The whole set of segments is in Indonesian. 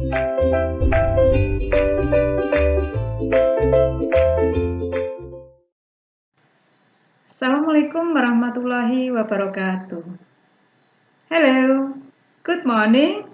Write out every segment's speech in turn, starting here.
Assalamualaikum warahmatullahi wabarakatuh. Hello, good morning.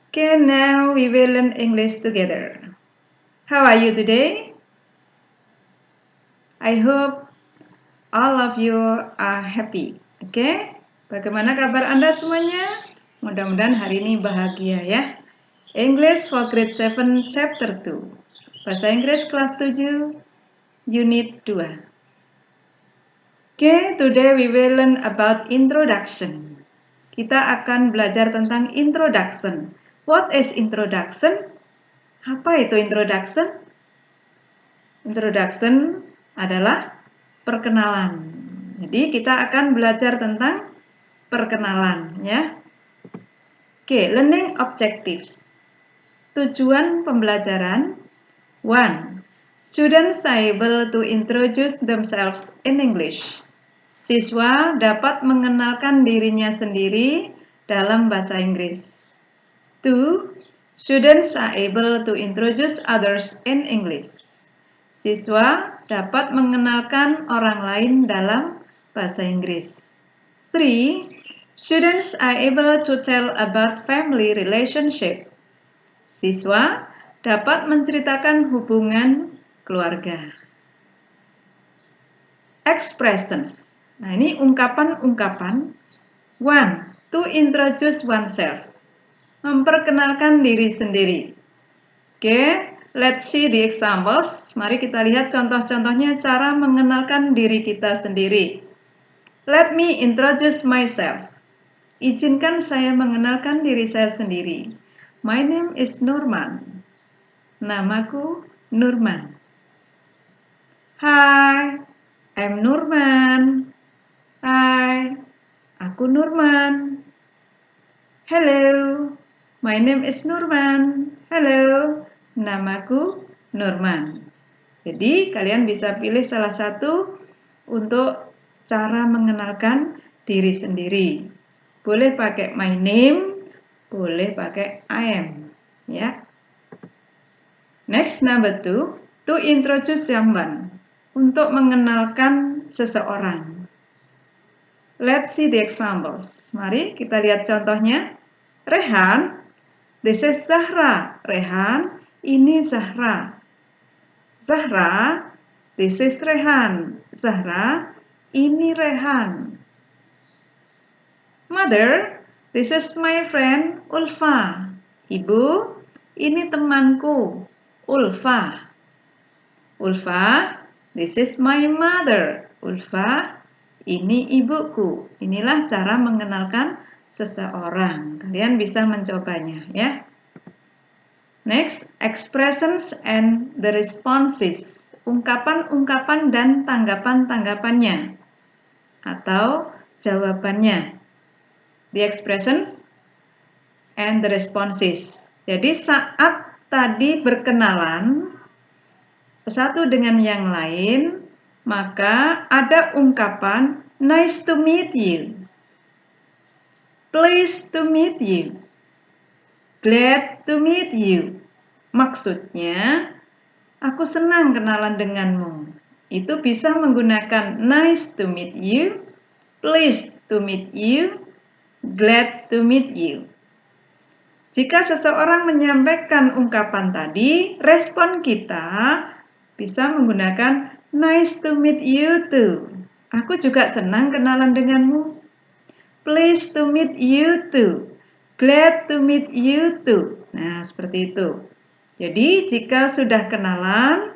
Okay, now we will learn English together. How are you today? I hope all of you are happy. Okay? Bagaimana kabar Anda semuanya? Mudah-mudahan hari ini bahagia ya. English for grade 7 chapter 2. Bahasa Inggris kelas 7 unit 2. Okay, today we will learn about introduction. Kita akan belajar tentang introduction. What is introduction? Apa itu introduction? Introduction adalah perkenalan. Jadi kita akan belajar tentang perkenalan ya. Oke, learning objectives. Tujuan pembelajaran. 1. Students are able to introduce themselves in English. Siswa dapat mengenalkan dirinya sendiri dalam bahasa Inggris. 2. Students are able to introduce others in English. Siswa dapat mengenalkan orang lain dalam bahasa Inggris. 3. Students are able to tell about family relationship. Siswa dapat menceritakan hubungan keluarga. Expressions. Nah, ini ungkapan-ungkapan. 1. To introduce oneself. Memperkenalkan diri sendiri. Oke, let's see the examples. Mari kita lihat contoh-contohnya cara mengenalkan diri kita sendiri. Let me introduce myself. Izinkan saya mengenalkan diri saya sendiri. My name is Nurman. Namaku Nurman. Hi, I'm Nurman. Hai, aku Nurman. Hello, my name is Nurman. Hello, namaku Nurman. Jadi kalian bisa pilih salah satu untuk cara mengenalkan diri sendiri. Boleh pakai my name, boleh pakai I am. Ya. Next, number 2, to introduce someone. Untuk mengenalkan seseorang. Let's see the examples. Mari kita lihat contohnya. Rehan, this is Zahra. Rehan, ini Zahra. Zahra, this is Rehan. Zahra, ini Rehan. Mother, this is my friend Ulfa. Ibu, ini temanku Ulfa. Ulfa, this is my mother. Ulfa, ini ibuku. Inilah cara mengenalkan seseorang. Kalian bisa mencobanya ya. Next, expressions and the responses. Ungkapan-ungkapan dan tanggapan-tanggapannya atau jawabannya. The expressions and the responses. Jadi saat tadi berkenalan satu dengan yang lain, maka ada ungkapan nice to meet you, pleased to meet you, glad to meet you. Maksudnya, aku senang kenalan denganmu. Itu bisa menggunakan nice to meet you, pleased to meet you, glad to meet you. Jika seseorang menyampaikan ungkapan tadi, respon kita bisa menggunakan nice to meet you too. Aku juga senang kenalan denganmu. Pleased to meet you too. Glad to meet you too. Nah, seperti itu. Jadi, jika sudah kenalan,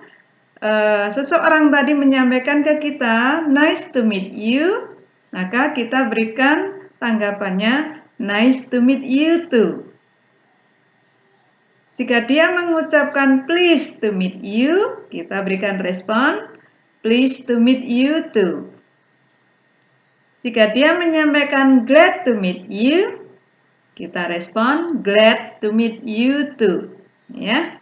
seseorang tadi menyampaikan ke kita, nice to meet you, maka kita berikan tanggapannya, nice to meet you too. Jika dia mengucapkan pleased to meet you, kita berikan respon pleased to meet you too. Jika dia menyampaikan glad to meet you, kita respon glad to meet you too. Ya.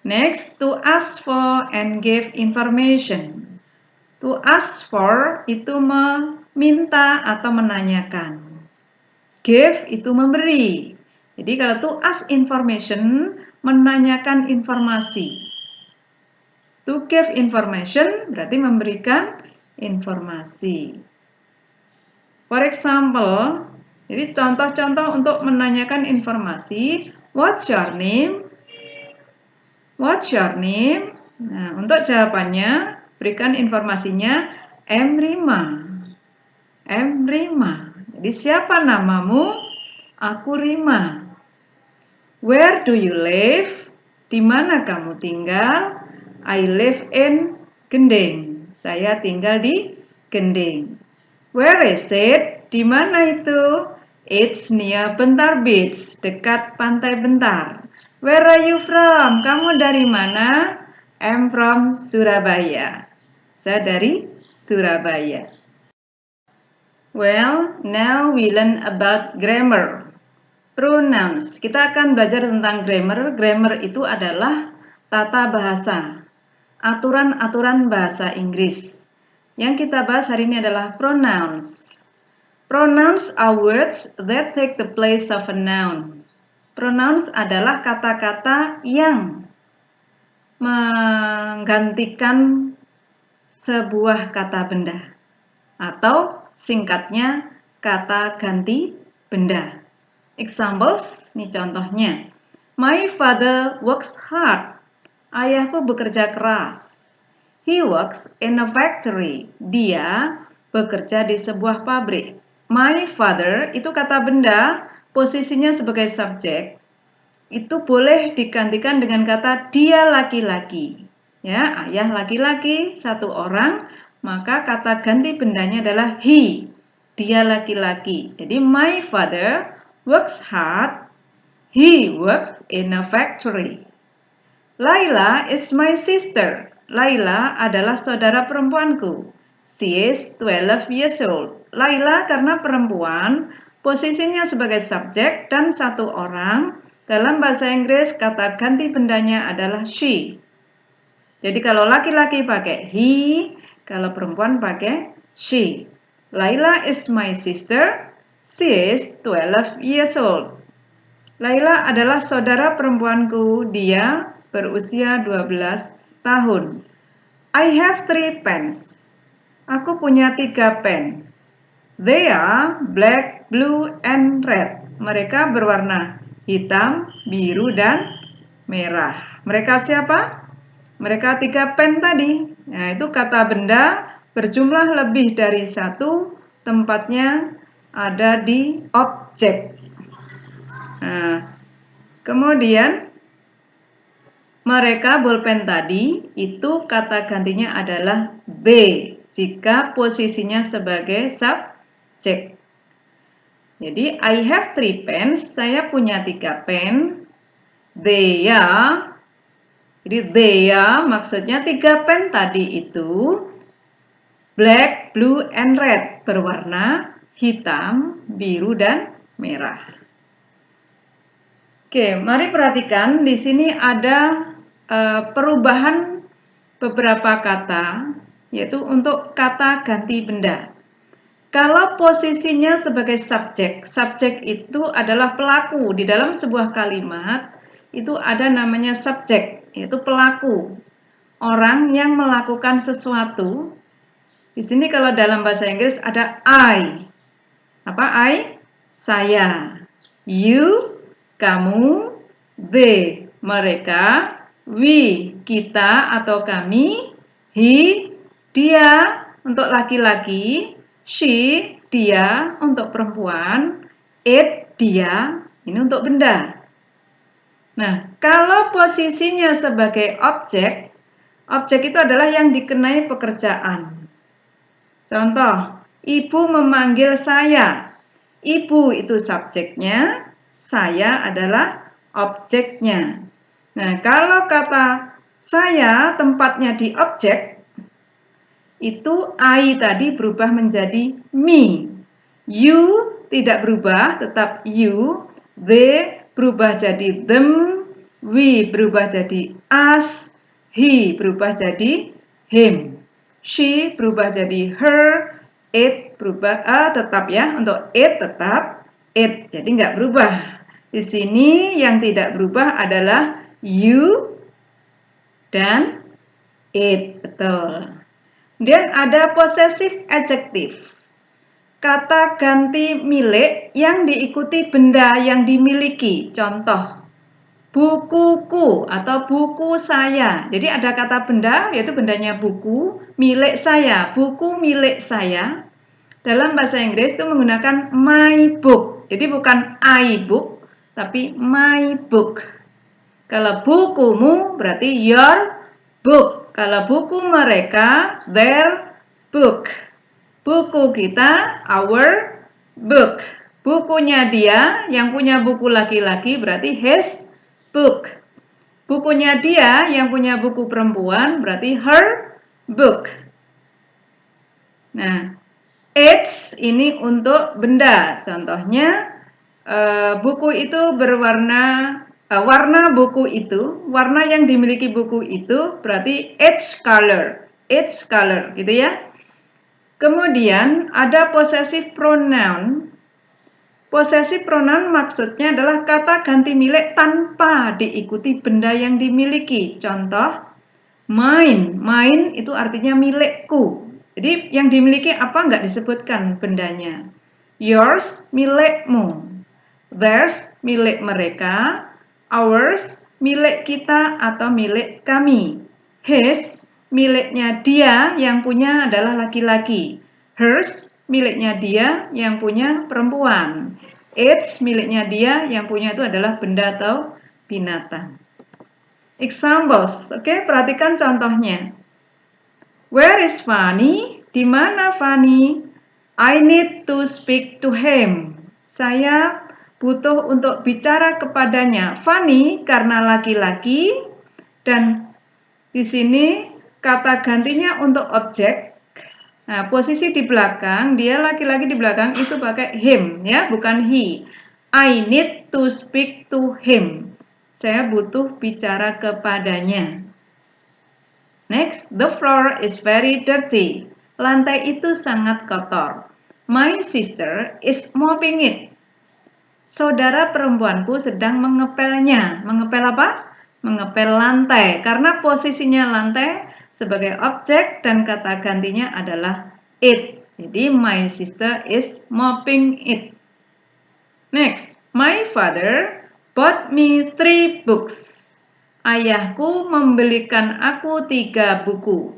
Next, to ask for and give information. To ask for itu meminta atau menanyakan. Give itu memberi. Jadi kalau to ask information, menanyakan informasi. To give information berarti memberikan informasi. For example, jadi contoh-contoh untuk menanyakan informasi. What's your name? What's your name? Nah, untuk jawabannya, berikan informasinya, I'm Rima. I'm Rima. Jadi siapa namamu? Aku Rima. Where do you live? Di mana kamu tinggal? I live in Gending. Saya tinggal di Gending. Where is it? Di mana itu? It's near Bentar Beach, dekat pantai Bentar. Where are you from? Kamu dari mana? I'm from Surabaya. Saya dari Surabaya. Well, now we learn about grammar. Pronouns. Kita akan belajar tentang grammar. Grammar itu adalah tata bahasa, aturan-aturan bahasa Inggris. Yang kita bahas hari ini adalah pronouns. Pronouns are words that take the place of a noun. Pronouns adalah kata-kata yang menggantikan sebuah kata benda, atau singkatnya kata ganti benda. Examples, ini contohnya. My father works hard. Ayahku bekerja keras. He works in a factory. Dia bekerja di sebuah pabrik. My father itu kata benda, posisinya sebagai subjek. Itu boleh digantikan dengan kata dia laki-laki. Ya, ayah laki-laki, satu orang, maka kata ganti bendanya adalah he. Dia laki-laki. Jadi my father works hard. He works in a factory. Laila is my sister. Laila adalah saudara perempuanku. She is 12 years old. Laila karena perempuan, posisinya sebagai subjek dan satu orang. Dalam bahasa Inggris, kata ganti bendanya adalah she. Jadi kalau laki-laki pakai he, kalau perempuan pakai she. Laila is my sister. She is 12 years old. Laila adalah saudara perempuanku. Dia berusia 12 tahun. I have 3 pens. Aku punya 3 pen. They are black, blue, and red. Mereka berwarna hitam, biru, dan merah. Mereka siapa? Mereka 3 pen tadi. Nah, itu kata benda berjumlah lebih dari 1, tempatnya ada di objek. Nah, kemudian mereka bolpen tadi itu kata gantinya adalah they jika posisinya sebagai subjek. Jadi I have 3 pens, saya punya 3 pen. They are, jadi they are maksudnya 3 pen tadi itu black, blue, and red, berwarna hitam, biru, dan merah. Oke, mari perhatikan di sini ada perubahan beberapa kata, yaitu untuk kata ganti benda. Kalau posisinya sebagai subjek, subjek itu adalah pelaku. Di dalam sebuah kalimat itu ada namanya subjek, yaitu pelaku. Orang yang melakukan sesuatu. Di sini kalau dalam bahasa Inggris ada I. Apa I? Saya. You, kamu. They, mereka. We, kita atau kami. He, dia untuk laki-laki. She, dia untuk perempuan. It, dia, ini untuk benda. Nah, kalau posisinya sebagai objek, objek itu adalah yang dikenai pekerjaan. Contoh, ibu memanggil saya. Ibu itu subjeknya, saya adalah objeknya. Nah, kalau kata saya tempatnya di objek, itu I tadi berubah menjadi me. You tidak berubah, tetap you. They berubah jadi them. We berubah jadi us. He berubah jadi him. She berubah jadi her. It berubah, tetap ya, untuk it tetap it. Jadi nggak berubah. Di sini yang tidak berubah adalah you dan it. Betul. Kemudian ada possessive adjective. Kata ganti milik yang diikuti benda yang dimiliki. Contoh, bukuku atau buku saya. Jadi ada kata benda, yaitu bendanya buku, milik saya, buku milik saya. Dalam bahasa Inggris itu menggunakan my book. Jadi bukan I book, tapi my book. Kalau bukumu berarti your book. Kalau buku mereka, their book. Buku kita, our book. Bukunya dia, yang punya buku laki-laki berarti his book. Bukunya dia, yang punya buku perempuan berarti her book. Nah, it's ini untuk benda. Contohnya, buku itu berwarna, warna buku itu, warna yang dimiliki buku itu berarti its color. Its color, gitu ya. Kemudian ada possessive pronoun. Possessive pronoun maksudnya adalah kata ganti milik tanpa diikuti benda yang dimiliki. Contoh, mine. Mine itu artinya milikku. Jadi yang dimiliki apa nggak disebutkan bendanya. Yours, milikmu. Theirs, milik mereka. Ours, milik kita atau milik kami. His, miliknya dia yang punya adalah laki-laki. Hers, miliknya dia yang punya perempuan. Its, miliknya dia yang punya itu adalah benda atau binatang. Examples, oke, perhatikan contohnya. Where is Fanny? Di mana Fanny? I need to speak to him. Saya butuh untuk bicara kepadanya. Fanny karena laki-laki dan di sini kata gantinya untuk objek. Nah, posisi di belakang, dia laki-laki di belakang itu pakai him, ya, bukan he. I need to speak to him. Saya butuh bicara kepadanya. Next, the floor is very dirty. Lantai itu sangat kotor. My sister is mopping it. Saudara perempuanku sedang mengepelnya. Mengepel apa? Mengepel lantai, karena posisinya lantai sebagai objek dan kata gantinya adalah it. Jadi my sister is mopping it. Next, my father bought me 3 books. Ayahku membelikan aku 3 buku.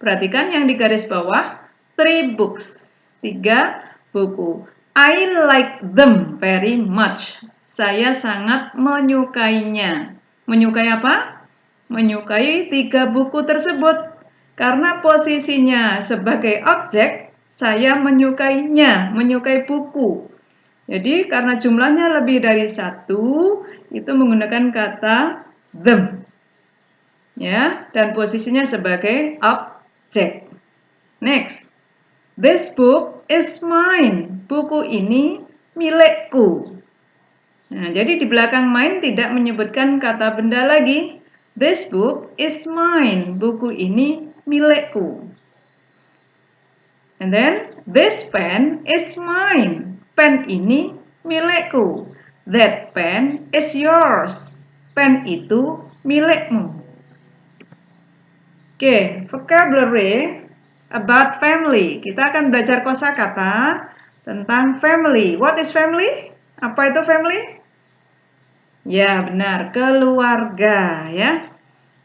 Perhatikan yang di garis bawah, 3 books, 3 buku. I like them very much. Saya sangat menyukainya. Menyukai apa? Menyukai 3 buku tersebut. Karena posisinya sebagai objek, saya menyukainya, menyukai buku. Jadi karena jumlahnya lebih dari 1, itu menggunakan kata them. Ya, dan posisinya sebagai objek. Next. This book is mine. Buku ini milikku. Nah, jadi di belakang mine tidak menyebutkan kata benda lagi. This book is mine. Buku ini milikku. And then, this pen is mine. Pen ini milikku. That pen is yours. Pen itu milikmu. Oke, vocabulary about family. Kita akan belajar kosakata tentang family. What is family? Apa itu family? Ya, benar, keluarga, ya.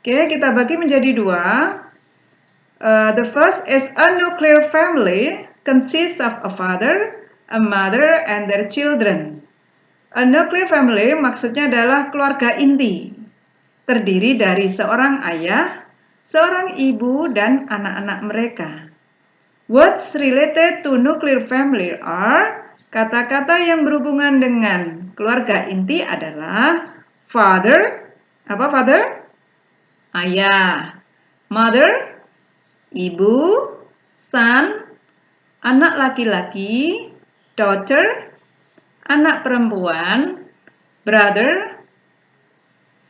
Oke, kita bagi menjadi 2. The first is a nuclear family consists of a father, a mother, and their children. A nuclear family maksudnya adalah keluarga inti. Terdiri dari seorang ayah, seorang ibu, dan anak-anak mereka. Words related to nuclear family are, kata-kata yang berhubungan dengan keluarga inti adalah father, apa father? Ayah. Mother, ibu. Son, anak laki-laki. Daughter, anak perempuan. Brother,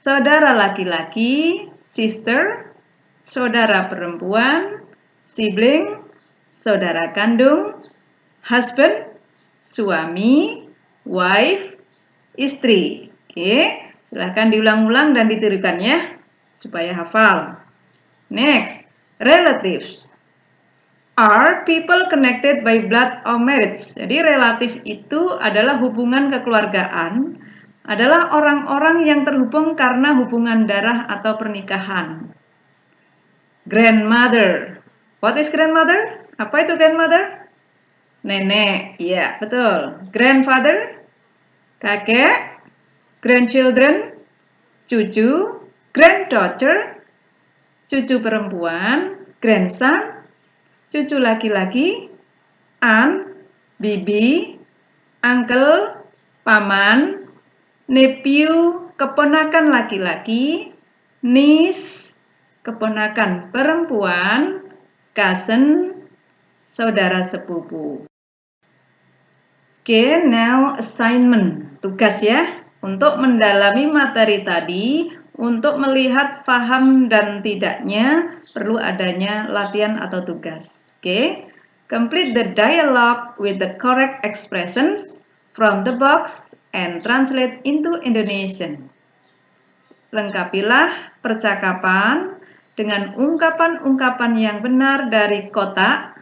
saudara laki-laki. Sister, saudara perempuan. Sibling, saudara kandung. Husband, suami. Wife, istri. Oke, silahkan diulang-ulang dan ditirukan ya, supaya hafal. Next, relatives. Are people connected by blood or marriage? Jadi relatif itu adalah hubungan kekeluargaan, adalah orang-orang yang terhubung karena hubungan darah atau pernikahan. Grandmother. What is grandmother? Apa itu grandmother? Nenek. Ya, betul. Grandfather? Kakek. Grandchildren? Cucu. Granddaughter? Cucu perempuan. Grandson? Cucu laki-laki, aunt, bibi, uncle, paman, nephew, keponakan laki-laki, niece, keponakan perempuan, cousin, saudara sepupu. Oke, now assignment, tugas ya, untuk mendalami materi tadi. Untuk melihat paham dan tidaknya, perlu adanya latihan atau tugas. Oke, complete the dialogue with the correct expressions from the box and translate into Indonesian. Lengkapilah percakapan dengan ungkapan-ungkapan yang benar dari kotak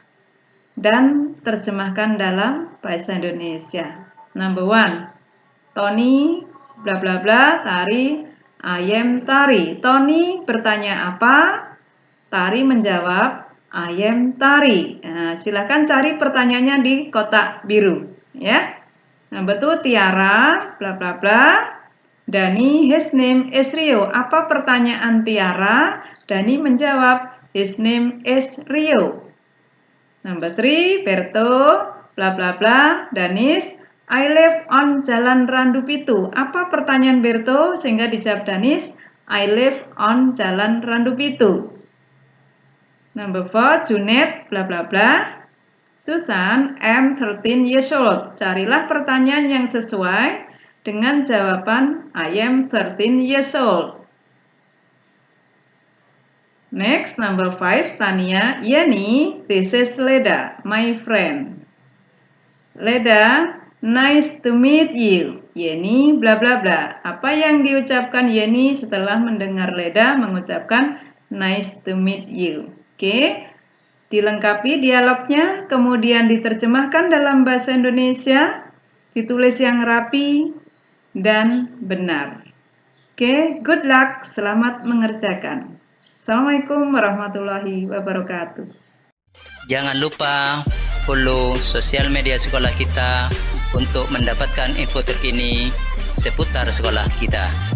dan terjemahkan dalam bahasa Indonesia. Number 1, Tony bla bla bla tari. I am Tari. Tony bertanya apa? Tari menjawab, I am Tari. Nah, silakan cari pertanyaannya di kotak biru, ya. Nah, betul Tiara, bla bla bla. Dani, his name is Rio. Apa pertanyaan Tiara? Dani menjawab, his name is Rio. Number 3, Berto, bla bla bla. Danis, I live on Jalan Randupitu. Apa pertanyaan Berto sehingga dijawab Danis? I live on Jalan Randupitu. Number 4, Junet, bla bla bla. Susan, I'm 13 years old. Carilah pertanyaan yang sesuai dengan jawaban I am 13 years old. Next, number 5, Tania, Yeni, this is Leda, my friend. Leda, nice to meet you. Yeni, bla bla bla. Apa yang diucapkan Yeni setelah mendengar Leda mengucapkan nice to meet you? Oke, dilengkapi dialognya, kemudian diterjemahkan dalam bahasa Indonesia, ditulis yang rapi dan benar. Oke, good luck, selamat mengerjakan. Assalamualaikum warahmatullahi wabarakatuh. Jangan lupa follow sosial media sekolah kita untuk mendapatkan info terkini seputar sekolah kita.